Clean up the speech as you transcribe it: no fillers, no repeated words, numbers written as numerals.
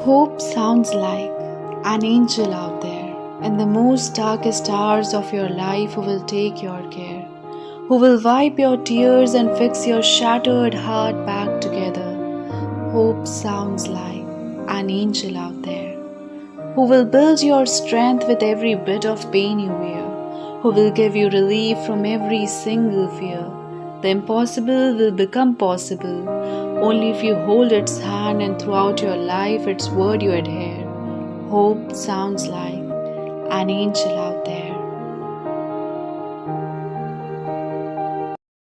Hope sounds like an angel out there in the most darkest hours of your life who will take your care, who will wipe your tears and fix your shattered heart back together. Hope sounds like an angel out there who will build your strength with every bit of pain you wear, who will give you relief from every single fear. The impossible will become possible only if you hold its hand and throughout your life its word you adhere. Hope sounds like an angel out there.